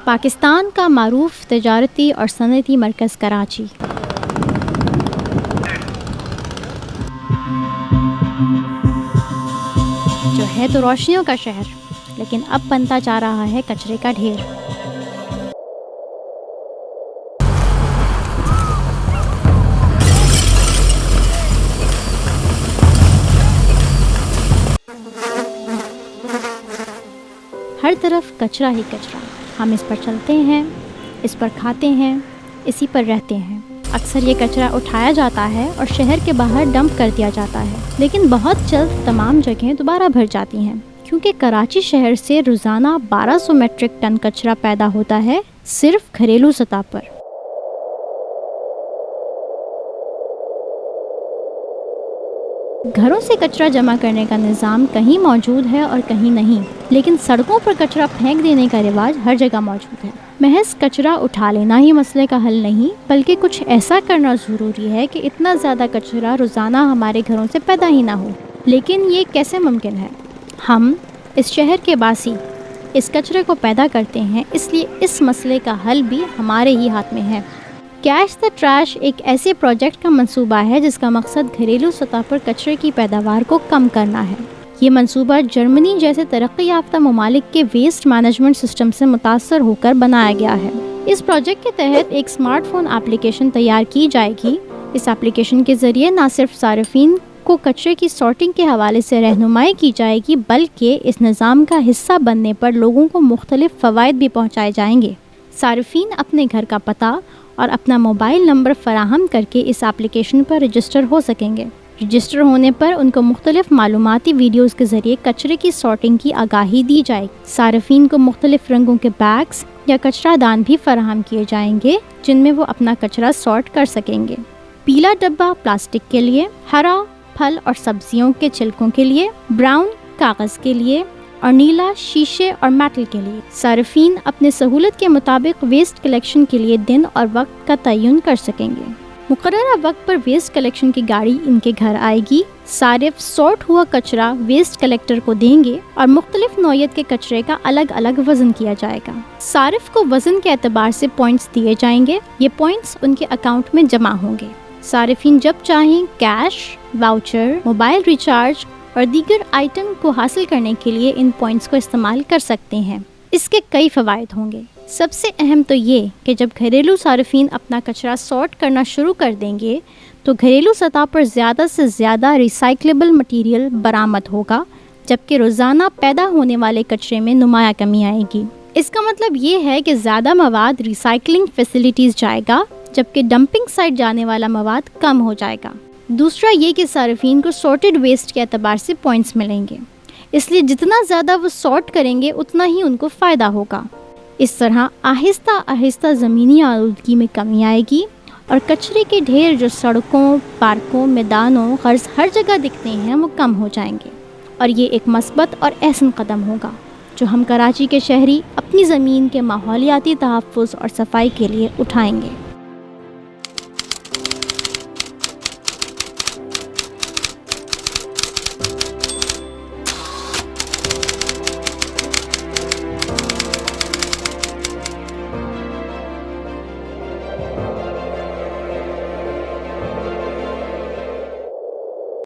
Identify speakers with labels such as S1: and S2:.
S1: پاکستان کا معروف تجارتی اور صنعتی مرکز کراچی، جو ہے تو روشنیوں کا شہر، لیکن اب بنتا جا رہا ہے کچرے کا ڈھیر۔ ہر طرف کچرا ہی کچرا، ہم اس پر چلتے ہیں، اس پر کھاتے ہیں، اسی پر رہتے ہیں۔ اکثر یہ کچرا اٹھایا جاتا ہے اور شہر کے باہر ڈمپ کر دیا جاتا ہے، لیکن بہت جلد تمام جگہیں دوبارہ بھر جاتی ہیں، کیونکہ کراچی شہر سے روزانہ 1200 میٹرک ٹن کچرا پیدا ہوتا ہے صرف گھریلو سطح پر۔ گھروں سے کچرا جمع کرنے کا نظام کہیں موجود ہے اور کہیں نہیں، لیکن سڑکوں پر کچرا پھینک دینے کا رواج ہر جگہ موجود ہے۔ محض کچرا اٹھا لینا ہی مسئلے کا حل نہیں، بلکہ کچھ ایسا کرنا ضروری ہے کہ اتنا زیادہ کچرا روزانہ ہمارے گھروں سے پیدا ہی نہ ہو۔ لیکن یہ کیسے ممکن ہے؟ ہم اس شہر کے باسی اس کچرے کو پیدا کرتے ہیں، اس لیے اس مسئلے کا حل بھی ہمارے ہی ہاتھ میں ہے۔ کیچ دی ٹریش ایک ایسے پروجیکٹ کا منصوبہ ہے جس کا مقصد گھریلو سطح پر کچرے کی پیداوار کو کم کرنا ہے۔ یہ منصوبہ جرمنی جیسے ترقی یافتہ ممالک کے ویسٹ مینجمنٹ سسٹم سے متاثر ہو کر بنایا گیا ہے۔ اس پروجیکٹ کے تحت ایک اسمارٹ فون ایپلیکیشن تیار کی جائے گی۔ اس ایپلیکیشن کے ذریعے نہ صرف صارفین کو کچرے کی سارٹنگ کے حوالے سے رہنمائی کی جائے گی، بلکہ اس نظام کا حصہ بننے پر لوگوں کو مختلف فوائد بھی پہنچائے جائیں گے۔ صارفین اپنے گھر کا پتہ اور اپنا موبائل نمبر فراہم کر کے اس ایپلیکیشن پر رجسٹر ہو سکیں گے۔ رجسٹر ہونے پر ان کو مختلف معلوماتی ویڈیوز کے ذریعے کچرے کی سارٹنگ کی آگاہی دی جائے گی۔ صارفین کو مختلف رنگوں کے بیگز یا کچرا دان بھی فراہم کیے جائیں گے جن میں وہ اپنا کچرا سارٹ کر سکیں گے۔ پیلا ڈبہ پلاسٹک کے لیے، ہرا پھل اور سبزیوں کے چھلکوں کے لیے، براؤن کاغذ کے لیے اور نیلا شیشے اور میٹل کے لیے۔ صارفین اپنے سہولت کے مطابق ویسٹ کلیکشن کے لیے دن اور وقت کا تعین کر سکیں گے۔ مقررہ وقت پر ویسٹ کلیکشن کی گاڑی ان کے گھر آئے گی۔ صارف سارٹ ہوا کچرا ویسٹ کلیکٹر کو دیں گے اور مختلف نوعیت کے کچرے کا الگ الگ وزن کیا جائے گا۔ صارف کو وزن کے اعتبار سے پوائنٹس دیے جائیں گے۔ یہ پوائنٹس ان کے اکاؤنٹ میں جمع ہوں گے۔ صارفین جب چاہیں کیش، واؤچر، موبائل ریچارج اور دیگر آئٹم کو حاصل کرنے کے لیے ان پوائنٹس کو استعمال کر سکتے ہیں۔ اس کے کئی فوائد ہوں گے۔ سب سے اہم تو یہ کہ جب گھریلو صارفین اپنا کچرا سارٹ کرنا شروع کر دیں گے تو گھریلو سطح پر زیادہ سے زیادہ ریسائکلیبل مٹیریل برآمد ہوگا، جبکہ روزانہ پیدا ہونے والے کچرے میں نمایاں کمی آئے گی۔ اس کا مطلب یہ ہے کہ زیادہ مواد ریسائکلنگ فیسلٹیز جائے گا، جبکہ ڈمپنگ سائٹ جانے والا مواد کم ہو جائے گا۔ دوسرا یہ کہ صارفین کو سارٹڈ ویسٹ کے اعتبار سے پوائنٹس ملیں گے، اس لیے جتنا زیادہ وہ سارٹ کریں گے اتنا ہی ان کو فائدہ ہوگا۔ اس طرح آہستہ آہستہ زمینی آلودگی میں کمی آئے گی اور کچرے کے ڈھیر جو سڑکوں، پارکوں، میدانوں، غرض ہر جگہ دکھتے ہیں وہ کم ہو جائیں گے، اور یہ ایک مثبت اور احسن قدم ہوگا جو ہم کراچی کے شہری اپنی زمین کے ماحولیاتی تحفظ اور صفائی کے لیے اٹھائیں گے۔